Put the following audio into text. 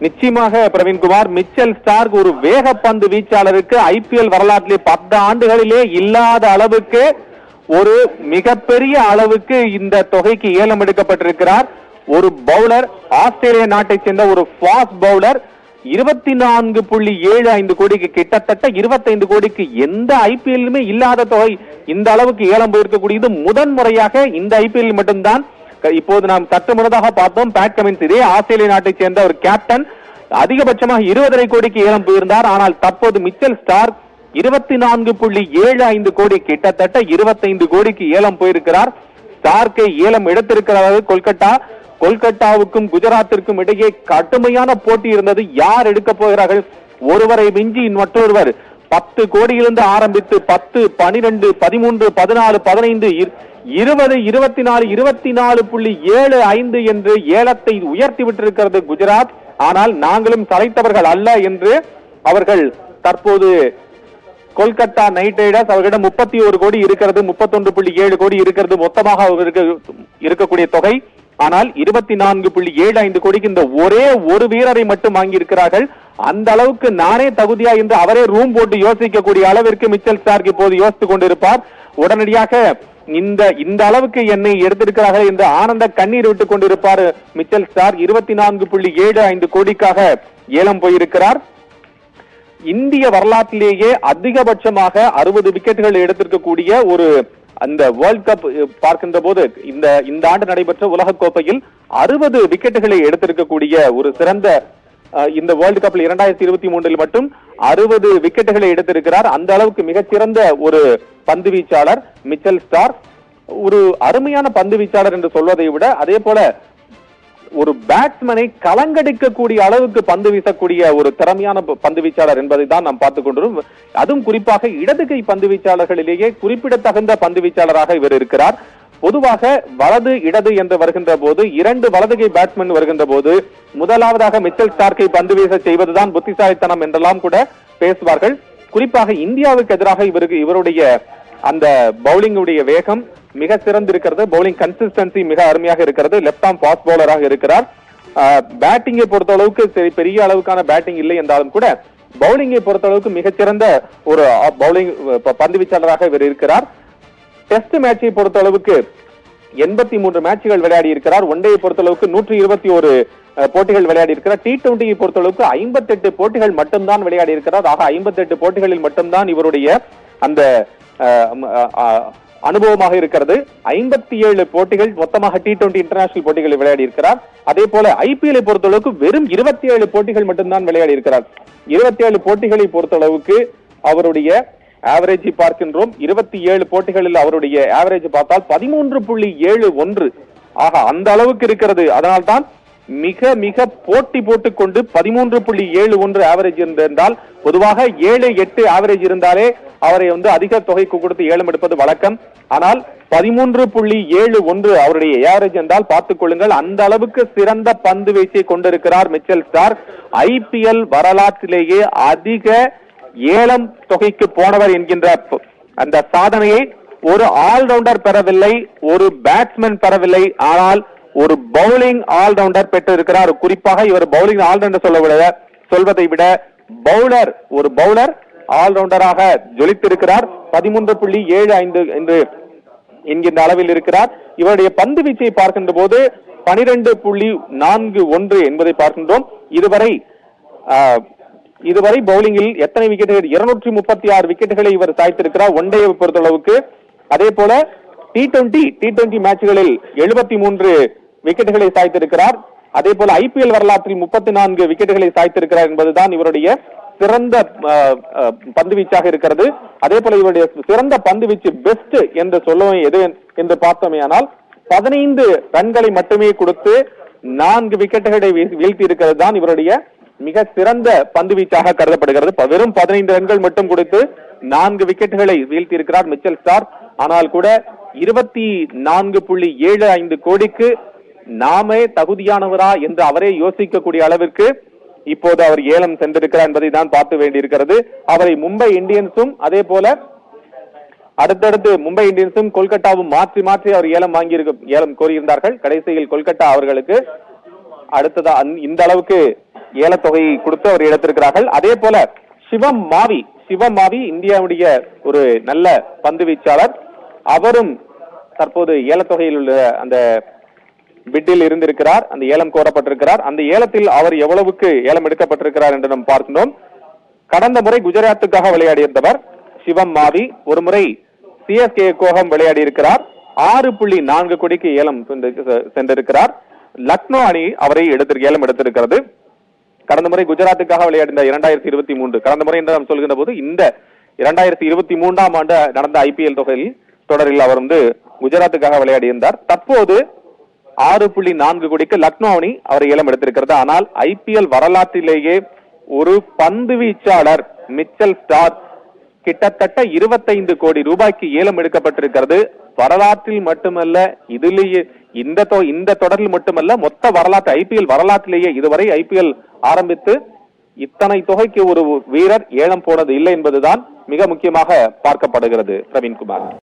நிச்சயமாக Praveenkumar, Mitchell Stark ஒரு வேகப்பந்து வீச்சாளருக்கு ஐபிஎல் வரலாற்றிலே 10 ஆண்டுகளிலே இல்லாத அளவுக்கு ஒரு மிகப்பெரிய அளவுக்கு இந்த தொகைக்கு ஏலம் எடுக்கப்பட்டிருக்கிறார். ஒரு பவுலர், ஆஸ்திரேலிய நாட்டை சேர்ந்த ஒரு ஃபாஸ்ட் பவுலர் 24.75 கோடிக்கு, கிட்டத்தட்ட 25 கோடிக்கு எந்த ஐபிஎல்லுமே இல்லாத தொகை இந்த அளவுக்கு ஏலம் போயிருக்கக்கூடியது முதன்முறையாக இந்த ஐபிஎல் மட்டும்தான். இப்போது நாம் சற்று முன்னதாக பார்த்தோம், பேட் கமின்ஸ் இதே ஆஸ்திரேலிய நாட்டை சேர்ந்த ஒரு கேப்டன் அதிகபட்சமாக 20 கோடிக்கு ஏலம் போயிருந்தார். ஆனால் தற்போது மிச்சல் ஸ்டார்க் 24.75 கோடி, கிட்டத்தட்ட 25 கோடிக்கு ஏலம் போயிருக்கிறார். ஸ்டார்க்கை ஏலம் எடுத்திருக்கிறார்கள் கொல்கட்டாவுக்கும் குஜராத்திற்கும் இடையே கடுமையான போட்டி இருந்தது. யார் எடுக்க போகிறார்கள்? ஒருவரை மிஞ்சி மற்றொருவர் 10 கோடியிலிருந்து ஆரம்பித்து 10, 12, 13, 14, 15, 20, 24, 24.75 என்று ஏலத்தை உயர்த்தி விட்டிருக்கிறது குஜராத். ஆனால் நாங்களும் சளைத்தவர்கள் அல்ல என்று அவர்கள் தற்போது கொல்கத்தா நைட் ரைடர்ஸ் அவர்களிடம் 31 கோடி இருக்கிறது, 31.7 கோடி இருக்கிறது மொத்தமாக இருக்கக்கூடிய தொகை. ஆனால் 24.75 கோடிக்கு இந்த ஒரே ஒரு வீரரை மட்டும் வாங்கி இருக்கிறார்கள். அந்த அளவுக்கு நானே தகுதியா என்று அவரே ரூம் போட்டு யோசிக்கக்கூடிய அளவிற்கு மிச்சல் ஸ்டார்க் இப்போது யோசித்துக் கொண்டிருப்பார். உடனடியாக இந்த அளவுக்கு என்னை எடுத்திருக்கிறார்கள் என்று ஆனந்த கண்ணீர் விட்டுக் கொண்டிருப்பார் மிச்சல் ஸ்டார்க். 24.75 கோடிக்காக ஏலம் போயிருக்கிறார். இந்திய வரலாற்றிலேயே அதிகபட்சமாக 60 விக்கெட்டுகள் எடுத்திருக்கக்கூடிய ஒரு அந்த வேர்ல்ட் கப் பார்க்கின்ற போது இந்த ஆண்டு நடைபெற்ற உலக கோப்பையில் 60 விக்கெட்டுகளை எடுத்திருக்கக்கூடிய ஒரு சிறந்த இந்த வேர்ல்ட் கப்பில் 2023 மட்டும் 60 விக்கெட்டுகளை எடுத்திருக்கிறார். அந்த அளவுக்கு மிகச்சிறந்த ஒரு பந்து வீச்சாளர் மிச்சல் ஸ்டார்க். ஒரு அருமையான பந்து வீச்சாளர் என்று சொல்வதை விட அதே போல ஒரு பேட்ஸ்மேனை கலங்கடிக்கக்கூடிய அளவுக்கு பந்து வீசக்கூடிய ஒரு திறமையான பந்து வீச்சாளர் என்பதை தான் நாம் பார்த்துக் கொண்டிருக்கிறோம். அதுவும் குறிப்பாக இடது கை பந்து வீச்சாளர்களிலேயே குறிப்பிடத்தகுந்த பந்து வீச்சாளராக இவர் இருக்கிறார். பொதுவாக வலது இடது என்று வருகின்ற போது 2 வலது கை பேட்ஸ்மேன் வருகின்ற போது முதலாவதாக மிச்சல் ஸ்டார்க்கை பந்து வீச செய்வதுதான் புத்திசாலித்தனம் என்றெல்லாம் கூட பேசுவார்கள். குறிப்பாக இந்தியாவுக்கு எதிராக இவருடைய அந்த பவுலிங் உடைய வேகம் மிக சிறந்து இருக்கிறது. பவுலிங் கன்சிஸ்டன்சி மிக அருமையாக இருக்கிறது. லெப்ட் ஆர்ம் ஃபாஸ்ட் பவுலராக இருக்கிறார். பேட்டிங்கை பொறுத்த அளவுக்கு பெரிய அளவுக்கான பேட்டிங் இல்லை என்றாலும் கூட பவுலிங்கை பொறுத்த அளவுக்கு மிகச்சிறந்த ஒரு பவுலிங் பந்து வீச்சாளராக இவர் இருக்கிறார். டெஸ்ட் மேட்சை பொறுத்த அளவுக்கு 83 மேட்சுகள் விளையாடி இருக்கிறார். ஒன் டேயை பொறுத்த அளவுக்கு 121 போட்டிகள் விளையாடி இருக்கிறார். T20 பொறுத்த அளவுக்கு 58 போட்டிகள் மட்டும்தான் விளையாடி இருக்கிறார். ஆக 58 போட்டிகளில் மட்டும்தான் இவருடைய அந்த அனுபவமாக இருக்கிறது. 57 போட்டிகள் மொத்தமாக T20 இன்டர்நேஷனல் போட்டிகளை விளையாடி இருக்கிறார். அதே போல ஐபிஎல் பொறுத்தளவுக்கு வெறும் 27 போட்டிகள் மட்டும்தான் விளையாடி இருக்கிறார். 27 போட்டிகளை பொறுத்தளவுக்கு அவருடைய ஆவரேஜ் பார்க்கின்றோம். 27 போட்டிகளில் அவருடைய ஆவரேஜ் பார்த்தால் 13.71. ஆக அந்த அளவுக்கு இருக்கிறது. அதனால்தான் மிக மிக போட்டி போட்டுக்கொண்டு 13.71 ஆவரேஜ் இருந்தால், பொதுவாக 7-8 ஆவரேஜ் இருந்தாலே அவரை அதிக தொகைக்கு கொடுத்து ஏலம் எடுப்பது வழக்கம். ஆனால் 13.71 அவருடைய ஆவரேஜ் என்றால் பார்த்துக் கொள்ளுங்கள். அந்த அளவுக்கு சிறந்த பந்து வீச்சை கொண்டிருக்கிறார் மிச்சல் ஸ்டார்க். ஐபிஎல் வரலாற்றிலேயே அதிக ஏலம் தொகைக்கு போனவர் என்கின்ற அந்த சாதனையை ஒரு ஆல்ரவுண்டர் பெறவில்லை, ஒரு பேட்ஸ்மேன் பெறவில்லை. ஆனால் ஒரு பவுலிங் ஆல்ரவுண்டர் பெற்றிருக்கிறார். குறிப்பாக இவர் பவுலிங் ஆல்ரவுண்டர் சொல்வதை விட ஒரு பவுலர் ஆல்ரவுண்டராக ஜொலித்திருக்கிறார். 13.75 என்று என்கின்ற அளவில் இருக்கிறார். இவருடைய பந்து வீச்சை பார்க்கின்ற போது 12.41 என்பதை பார்க்கின்றோம். இதுவரை பவுலிங்கில் எத்தனை விக்கெட்டுகள்? 236 விக்கெட்டுகளை இவர் சாய்த்திருக்கிறார் ஒன் டேவை பொறுத்தளவுக்கு. அதே போல T20 மேட்சுகளில் 73 விக்கெட்டுகளை சாய்த்திருக்கிறார். அதே போல ஐபிஎல் வரலாற்றில் 34 விக்கெட்டுகளை சாய்த்திருக்கிறார் என்பதுதான் இவருடைய சிறந்த பந்து வீச்சாக இருக்கிறது. அதே போல இவருடைய சிறந்த பந்து வீச்சு பெஸ்ட் என்று சொல்லுவோம் எது என்று பார்த்தோமே ஆனால் 15 ரன்களை மட்டுமே கொடுத்து 4 விக்கெட்டுகளை வீழ்த்தி இருக்கிறது தான் இவருடைய மிக சிறந்த பந்து வீச்சாக கருதப்படுகிறது. வெறும் 15 ரன்கள் மட்டும் கொடுத்து 4 விக்கெட்டுகளை வீழ்த்தி இருக்கிறார் மிச்சல் ஸ்டார்க். ஆனால் கூட 24.75 கோடிக்கு நாமே தகுதியானவரா என்று அவரே யோசிக்கக்கூடிய அளவிற்கு இப்போது அவர் ஏலம் சென்றிருக்கிறார் என்பதை தான் பார்த்து வேண்டியிருக்கிறது. அவரை மும்பை இந்தியன்ஸும் அதே போல அடுத்தடுத்து மும்பை இந்தியன்ஸும் கொல்கத்தாவும் மாற்றி அவர் ஏலம் கோரியிருந்தார்கள். கடைசியில் கொல்கத்தா அவர்களுக்கு அடுத்ததா இந்த அளவுக்கு ஏலத்தொகையை கொடுத்து அவர் எடுத்திருக்கிறார்கள். அதே போல சிவம் மாவி இந்தியாவுடைய ஒரு நல்ல பந்து வீச்சாளர். அவரும் தற்போது ஏலத்தொகையில் உள்ள அந்த பிட்டில் இருந்திருக்கிறார். அந்த ஏலம் கோரப்பட்டிருக்கிறார். அந்த ஏலத்தில் அவர் எவ்வளவுக்கு ஏலம் எடுக்கப்பட்டிருக்கிறார் என்று நாம் பார்க்கிறோம். கடந்த முறை குஜராத்துக்காக விளையாடியிருந்தவர் சிவம் மாவி. ஒரு முறை சிஎஸ்கே கோகம் விளையாடி இருக்கிறார். 6.4 கோடிக்கு ஏலம் சென்றிருக்கிறார். லக்னோ அணி அவரை ஏலம் எடுத்திருக்கிறது. கடந்த முறை குஜராத்துக்காக விளையாடின 2023 கடந்த முறை என்று நாம் சொல்கின்ற போது இந்த 2023ஆம் ஆண்டு நடந்த ஐபிஎல் தொடரில் அவர் குஜராத்துக்காக விளையாடியிருந்தார். தற்போது 6.4 கோடிக்கு லக்னோ அணி அவரை ஏலம் எடுத்திருக்கிறது. ஆனால் ஐபிஎல் வரலாற்றிலேயே ஒரு பந்து வீச்சாளர் மிச்சல் ஸ்டார்க் கிட்டத்தட்ட 25 கோடி ரூபாய்க்கு ஏலம் எடுக்கப்பட்டிருக்கிறது. வரலாற்றில் மட்டுமல்ல, இதிலேயே இந்த தொடரில் மட்டுமல்ல, மொத்த வரலாற்று ஐபிஎல் வரலாற்றிலேயே இதுவரை ஐபிஎல் ஆரம்பித்து இத்தனை தொகைக்கு ஒரு வீரர் ஏலம் போனது இல்லை என்பதுதான் மிக முக்கியமாக பார்க்கப்படுகிறது. பிரவீன்குமார்.